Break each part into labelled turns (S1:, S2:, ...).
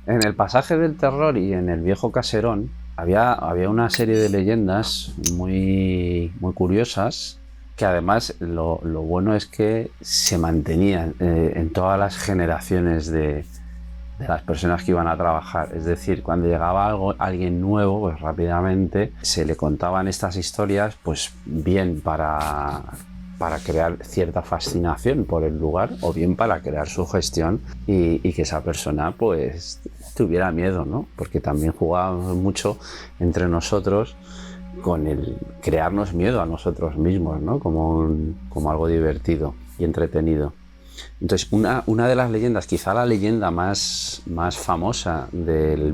S1: En el pasaje del terror y en el viejo caserón había una serie de leyendas muy curiosas que además lo bueno es que se mantenían en todas las generaciones de las personas que iban a trabajar. Es decir, cuando llegaba alguien nuevo, pues rápidamente se le contaban estas historias, pues bien para crear cierta fascinación por el lugar o bien para crear sugestión y que esa persona pues tuviera miedo, ¿no? Porque también jugábamos mucho entre nosotros con el crearnos miedo a nosotros mismos, ¿no? Como algo divertido y entretenido. Entonces, una de las leyendas, quizá la leyenda más famosa del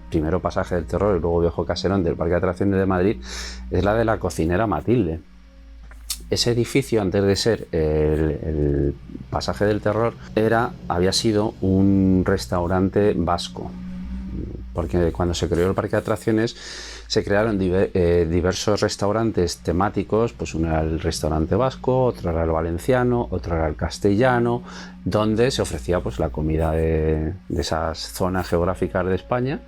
S1: primero pasaje del terror y luego viejo caserón del Parque de Atracciones de Madrid, es la de la cocinera Matilde. Ese edificio, antes de ser el pasaje del terror, había sido un restaurante vasco, porque cuando se creó el Parque de Atracciones se crearon diversos restaurantes temáticos, pues uno era el restaurante vasco, otro era el valenciano, otro era el castellano, donde se ofrecía pues la comida de esas zonas geográficas de España.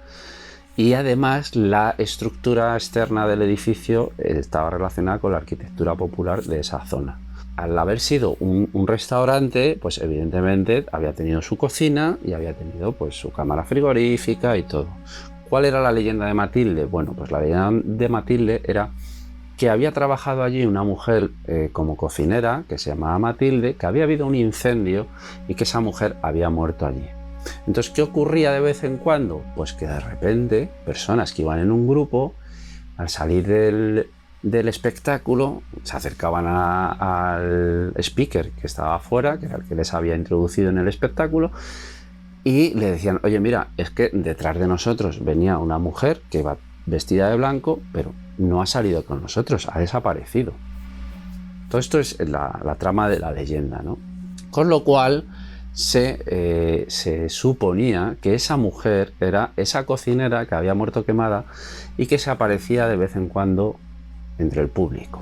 S1: Y además la estructura externa del edificio estaba relacionada con la arquitectura popular de esa zona. Al haber sido un restaurante, pues evidentemente había tenido su cocina y había tenido pues su cámara frigorífica y todo. ¿Cuál era la leyenda de Matilde? Bueno, pues la leyenda de Matilde era que había trabajado allí una mujer como cocinera que se llamaba Matilde, que había habido un incendio y que esa mujer había muerto allí. Entonces, ¿qué ocurría de vez en cuando? Pues que de repente personas que iban en un grupo, al salir del espectáculo, se acercaban al speaker que estaba afuera, que era el que les había introducido en el espectáculo, y le decían, oye, mira, es que detrás de nosotros venía una mujer que iba vestida de blanco, pero no ha salido con nosotros, ha desaparecido. Todo esto es la trama de la leyenda, ¿no? Con lo cual se suponía que esa mujer era esa cocinera que había muerto quemada y que se aparecía de vez en cuando entre el público.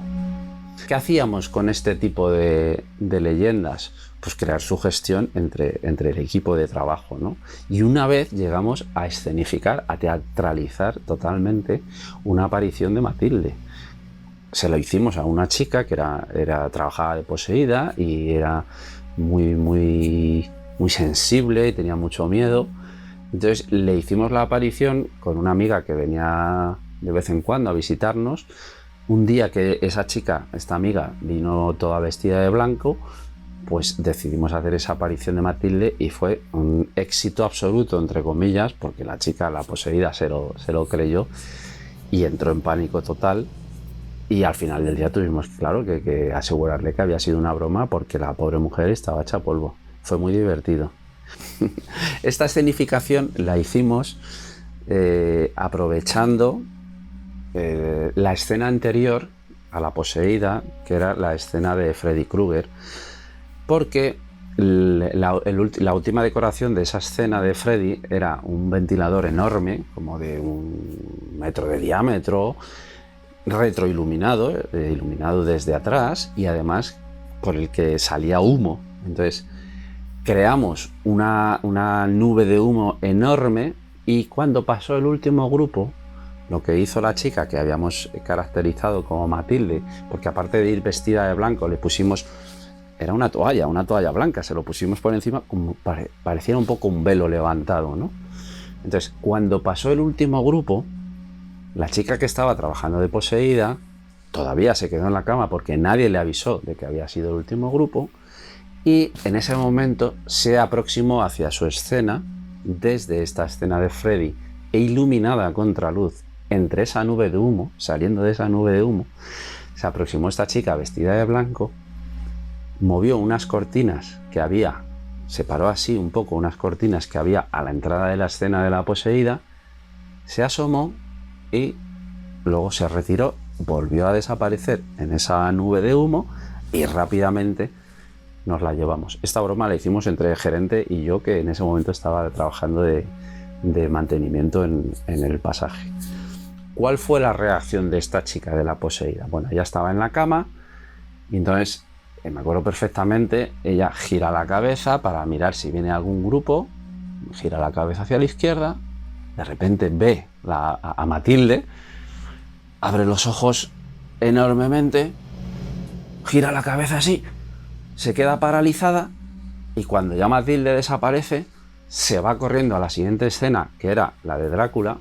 S1: ¿Qué hacíamos con este tipo de leyendas? Pues crear sugestión entre el equipo de trabajo, ¿no? Y una vez llegamos a escenificar, a teatralizar totalmente una aparición de Matilde. Se lo hicimos a una chica que trabajaba de poseída y era muy sensible y tenía mucho miedo. Entonces le hicimos la aparición con una amiga que venía de vez en cuando a visitarnos. Un día que esta amiga vino toda vestida de blanco, pues decidimos hacer esa aparición de Matilde y fue un éxito absoluto, entre comillas, porque la chica, la poseída, se lo creyó y entró en pánico total. Y al final del día tuvimos, claro, que asegurarle que había sido una broma porque la pobre mujer estaba hecha polvo. Fue muy divertido. Esta escenificación la hicimos aprovechando la escena anterior a la poseída, que era la escena de Freddy Krueger, porque la última decoración de esa escena de Freddy era un ventilador enorme, como de 1 metro de diámetro, retroiluminado, iluminado desde atrás y además por el que salía humo. Entonces creamos una nube de humo enorme y cuando pasó el último grupo, lo que hizo la chica que habíamos caracterizado como Matilde, porque aparte de ir vestida de blanco le pusimos, era una toalla blanca, se lo pusimos por encima como pareciera un poco un velo levantado, ¿no? Entonces cuando pasó el último grupo, la chica que estaba trabajando de poseída todavía se quedó en la cama porque nadie le avisó de que había sido el último grupo y en ese momento se aproximó hacia su escena desde esta escena de Freddy e iluminada a contraluz entre esa nube de humo, saliendo de esa nube de humo, se aproximó esta chica vestida de blanco, movió unas cortinas que había, separó así un poco unas cortinas que había a la entrada de la escena de la poseída, se asomó y luego se retiró, volvió a desaparecer en esa nube de humo y rápidamente nos la llevamos. Esta broma la hicimos entre el gerente y yo, que en ese momento estaba trabajando de mantenimiento en el pasaje. ¿Cuál fue la reacción de esta chica de la poseída? Bueno, ella estaba en la cama y entonces, me acuerdo perfectamente, ella gira la cabeza para mirar si viene algún grupo gira la cabeza hacia la izquierda, de repente ve a Matilde, abre los ojos enormemente, gira la cabeza así, se queda paralizada y cuando ya Matilde desaparece, se va corriendo a la siguiente escena, que era la de Drácula,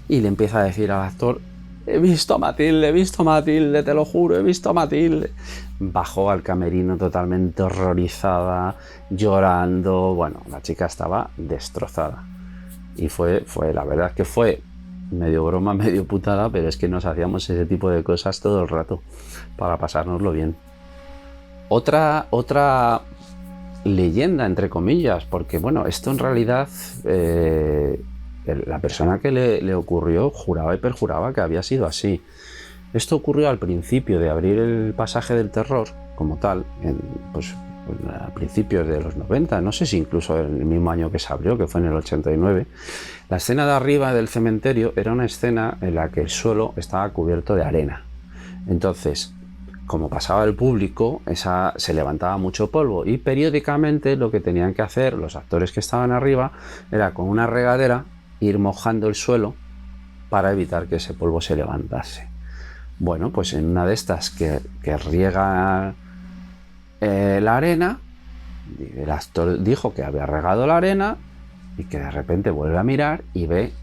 S1: y le empieza a decir al actor: he visto a Matilde, te lo juro, he visto a Matilde. Bajó al camerino totalmente horrorizada, llorando. Bueno, la chica estaba destrozada. Y la verdad es que fue medio broma, medio putada, pero es que nos hacíamos ese tipo de cosas todo el rato para pasárnoslo bien. Otra leyenda, entre comillas, porque bueno, esto en realidad la persona que le ocurrió juraba y perjuraba que había sido así. Esto ocurrió al principio de abrir el pasaje del terror como tal, a principios de los 90, no sé si incluso en el mismo año que se abrió, que fue en el 89. La escena de arriba del cementerio era una escena en la que el suelo estaba cubierto de arena. Entonces, como pasaba el público, se levantaba mucho polvo y periódicamente lo que tenían que hacer los actores que estaban arriba era con una regadera ir mojando el suelo para evitar que ese polvo se levantase. Bueno, pues en una de estas que riega la arena, el actor dijo que había regado la arena y que de repente vuelve a mirar y ve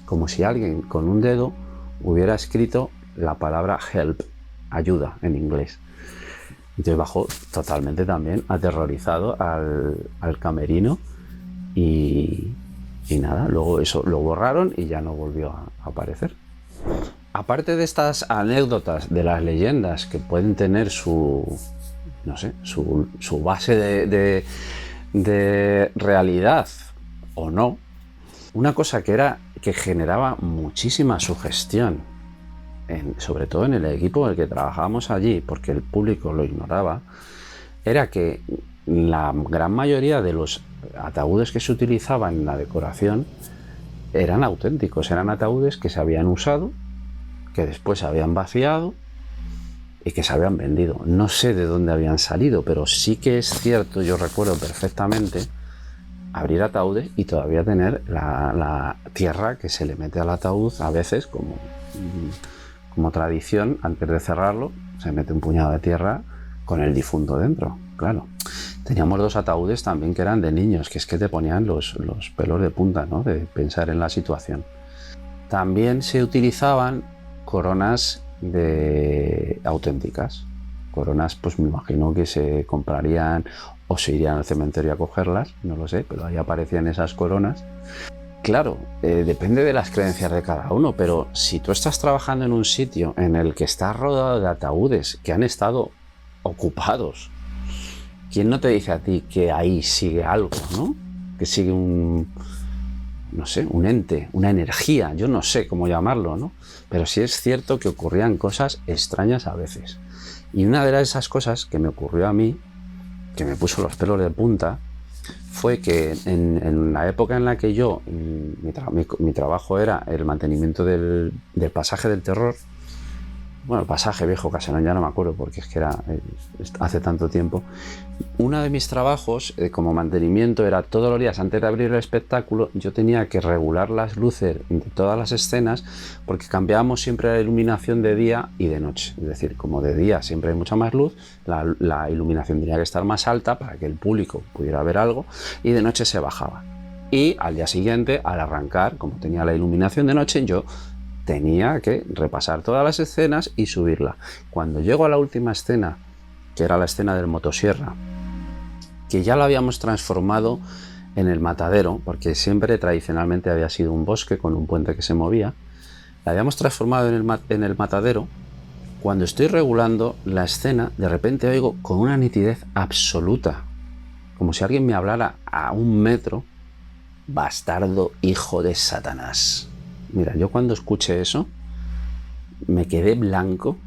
S1: como si alguien con un dedo hubiera escrito la palabra help, ayuda en inglés. Entonces bajó totalmente también aterrorizado al camerino y nada, luego eso lo borraron y ya no volvió a aparecer. Aparte de estas anécdotas de las leyendas que pueden tener su base de realidad o no, una cosa que generaba muchísima sugestión, sobre todo en el equipo en el que trabajábamos allí, porque el público lo ignoraba, era que la gran mayoría de los ataúdes que se utilizaban en la decoración eran auténticos, eran ataúdes que se habían usado, que después se habían vaciado y que se habían vendido. No sé de dónde habían salido, pero sí que es cierto, yo recuerdo perfectamente abrir ataúdes y todavía tener la tierra que se le mete al ataúd a veces como tradición. Antes de cerrarlo se mete un puñado de tierra con el difunto dentro, claro. Teníamos 2 ataúdes también que eran de niños, que es que te ponían los pelos de punta, ¿no?, de pensar en la situación. También se utilizaban coronas auténticas. Coronas, pues me imagino que se comprarían o se irían al cementerio a cogerlas, no lo sé, pero ahí aparecían esas coronas. Claro, depende de las creencias de cada uno, pero si tú estás trabajando en un sitio en el que está rodeado de ataúdes que han estado ocupados, ¿quién no te dice a ti que ahí sigue algo, ¿no? Que sigue un ente, una energía, yo no sé cómo llamarlo, ¿no? Pero sí es cierto que ocurrían cosas extrañas a veces. Y una de esas cosas que me ocurrió a mí, que me puso los pelos de punta, fue que en la época en la que mi trabajo era el mantenimiento del pasaje del terror, bueno, el pasaje Viejo Caserón, ya no me acuerdo porque es que era hace tanto tiempo. Uno de mis trabajos como mantenimiento era todos los días antes de abrir el espectáculo, yo tenía que regular las luces de todas las escenas porque cambiábamos siempre la iluminación de día y de noche. Es decir, como de día siempre hay mucha más luz, la iluminación tenía que estar más alta para que el público pudiera ver algo y de noche se bajaba. Y al día siguiente, al arrancar, como tenía la iluminación de noche, yo tenía que repasar todas las escenas y subirla. Cuando llego a la última escena, que era la escena del motosierra, que ya lo habíamos transformado en el matadero, porque siempre tradicionalmente había sido un bosque con un puente que se movía, la habíamos transformado en el matadero. Cuando estoy regulando la escena, de repente oigo con una nitidez absoluta, como si alguien me hablara a 1 metro: bastardo hijo de Satanás. Mira, yo cuando escuché eso, me quedé blanco,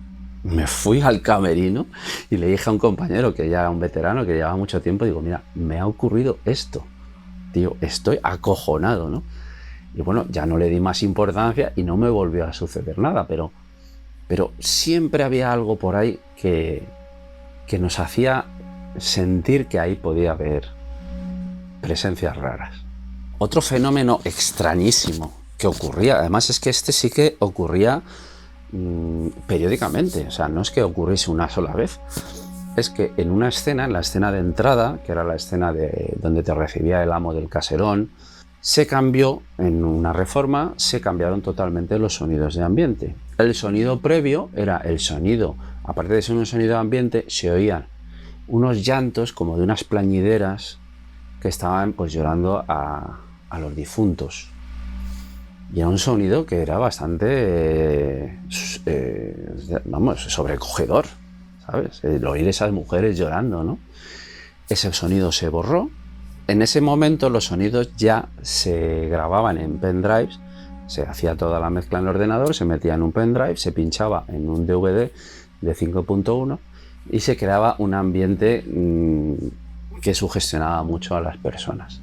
S1: me fui al camerino y le dije a un compañero que ya era un veterano, que llevaba mucho tiempo, digo, mira, me ha ocurrido esto, tío, estoy acojonado, ¿no? Y bueno, ya no le di más importancia y no me volvió a suceder nada, pero siempre había algo por ahí que nos hacía sentir que ahí podía haber presencias raras. Otro fenómeno extrañísimo que ocurría, además es que este sí que ocurría periódicamente, o sea, no es que ocurriese una sola vez, es que en una escena, en la escena de entrada, que era la escena de donde te recibía el amo del caserón, se cambió, en una reforma, se cambiaron totalmente los sonidos de ambiente. El sonido previo era el sonido, aparte de ser un sonido de ambiente, se oían unos llantos como de unas plañideras que estaban pues llorando a los difuntos. Y era un sonido que era bastante, sobrecogedor, ¿sabes? El oír esas mujeres llorando, ¿no? Ese sonido se borró. En ese momento los sonidos ya se grababan en pendrives, se hacía toda la mezcla en el ordenador, se metía en un pendrive, se pinchaba en un DVD de 5.1 y se creaba un ambiente que sugestionaba mucho a las personas.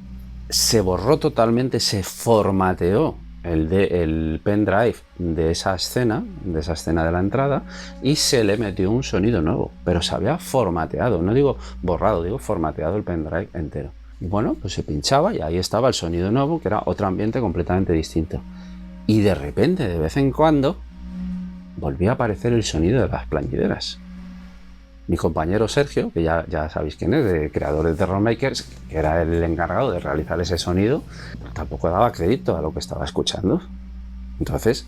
S1: Se borró totalmente, se formateó el pendrive de esa escena de la entrada, y se le metió un sonido nuevo, pero se había formateado, no digo borrado, digo formateado el pendrive entero. Y bueno, pues se pinchaba y ahí estaba el sonido nuevo, que era otro ambiente completamente distinto. Y de repente, de vez en cuando, volvía a aparecer el sonido de las plañideras. Mi compañero Sergio, que ya sabéis quién es, de creador de Terror Makers, que era el encargado de realizar ese sonido, tampoco daba crédito a lo que estaba escuchando. Entonces,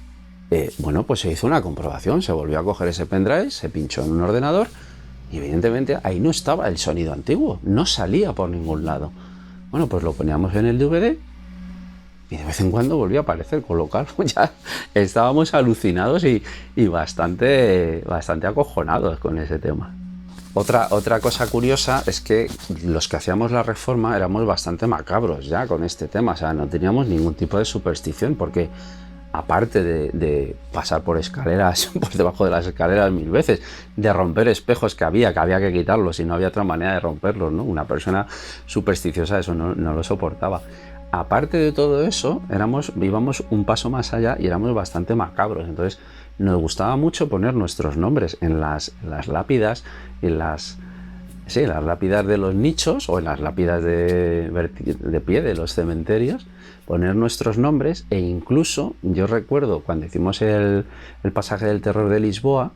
S1: pues se hizo una comprobación, se volvió a coger ese pendrive, se pinchó en un ordenador y evidentemente ahí no estaba el sonido antiguo, no salía por ningún lado. Bueno, pues lo poníamos en el DVD y de vez en cuando volvía a aparecer, con lo cual ya estábamos alucinados y bastante acojonados con ese tema. Otra cosa curiosa es que los que hacíamos la reforma éramos bastante macabros ya con este tema, o sea, no teníamos ningún tipo de superstición, porque aparte de pasar por escaleras, por debajo de las escaleras 1000 veces, de romper espejos que había que quitarlos y no había otra manera de romperlos, ¿no? Una persona supersticiosa eso no lo soportaba. Aparte de todo eso, íbamos un paso más allá y éramos bastante macabros. Entonces nos gustaba mucho poner nuestros nombres en las lápidas, en las lápidas de los nichos o en las lápidas de pie de los cementerios, poner nuestros nombres. E incluso yo recuerdo cuando hicimos el pasaje del terror de Lisboa,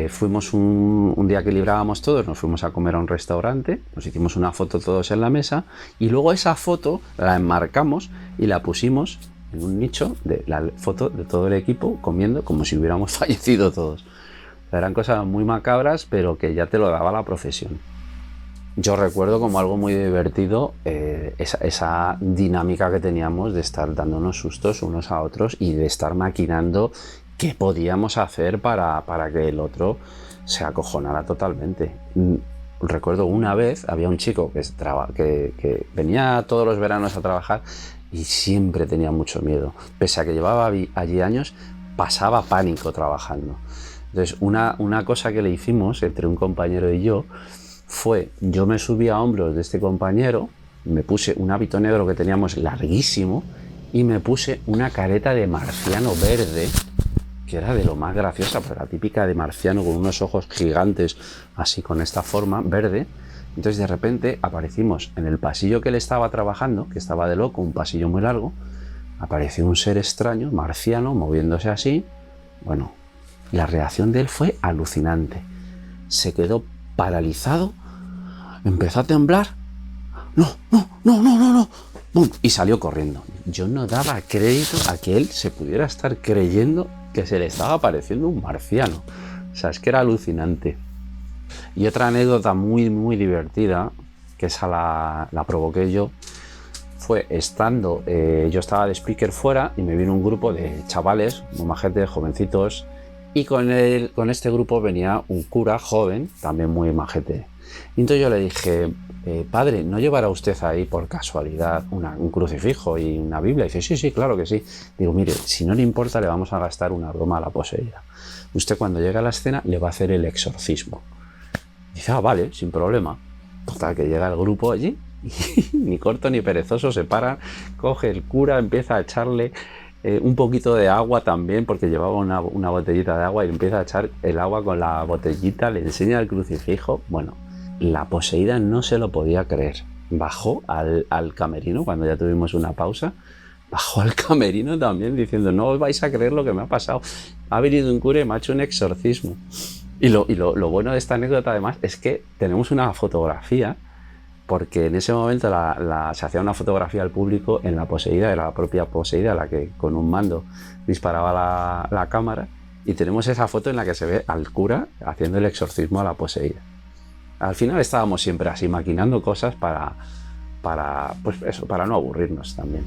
S1: fuimos un día que librábamos todos, nos fuimos a comer a un restaurante, nos hicimos una foto todos en la mesa y luego esa foto la enmarcamos y la pusimos en un nicho de la foto de todo el equipo comiendo como si hubiéramos fallecido todos. Eran cosas muy macabras, pero que ya te lo daba la profesión. Yo recuerdo como algo muy divertido esa dinámica que teníamos de estar dándonos sustos unos a otros y de estar maquinando qué podíamos hacer para que el otro se acojonara totalmente. Recuerdo una vez, había un chico que venía todos los veranos a trabajar y siempre tenía mucho miedo. Pese a que llevaba allí años, pasaba pánico trabajando. Entonces, una cosa que le hicimos entre un compañero y yo fue, yo me subí a hombros de este compañero, me puse un hábito negro que teníamos larguísimo y me puse una careta de marciano verde, que era de lo más graciosa, pues la típica de marciano con unos ojos gigantes, así con esta forma, verde. Entonces de repente aparecimos en el pasillo que él estaba trabajando, que estaba de loco, un pasillo muy largo, apareció un ser extraño, marciano, moviéndose así. Bueno, la reacción de él fue alucinante. Se quedó paralizado, empezó a temblar. No. ¡Bum! Y salió corriendo. Yo no daba crédito a que él se pudiera estar creyendo que se le estaba apareciendo un marciano. O sea, es que era alucinante. Y otra anécdota muy, muy divertida, que esa la provoqué yo, fue estando, yo estaba de speaker fuera y me vino un grupo de chavales, muy majetes, jovencitos, y con este grupo venía un cura joven, también muy majete. Y entonces yo le dije, padre, ¿no llevará usted ahí por casualidad un crucifijo y una Biblia? Y dice, sí, claro que sí. Digo, mire, si no le importa, le vamos a gastar una broma a la poseída. Usted cuando llegue a la escena le va a hacer el exorcismo. Dice, vale, sin problema. Total, que llega el grupo allí y ni corto ni perezoso se para, coge el cura, empieza a echarle un poquito de agua también, porque llevaba una botellita de agua, y empieza a echar el agua con la botellita, le enseña el crucifijo. Bueno, la poseída no se lo podía creer. bajó al camerino cuando ya tuvimos una pausa. Bajó al camerino también diciendo, no os vais a creer lo que me ha pasado. Ha venido un cura y me ha hecho un exorcismo. Y lo bueno de esta anécdota además es que tenemos una fotografía, porque en ese momento se hacía una fotografía al público en la poseída, era la propia poseída la que con un mando disparaba la cámara, y tenemos esa foto en la que se ve al cura haciendo el exorcismo a la poseída. Al final estábamos siempre así maquinando cosas para pues eso, para no aburrirnos también.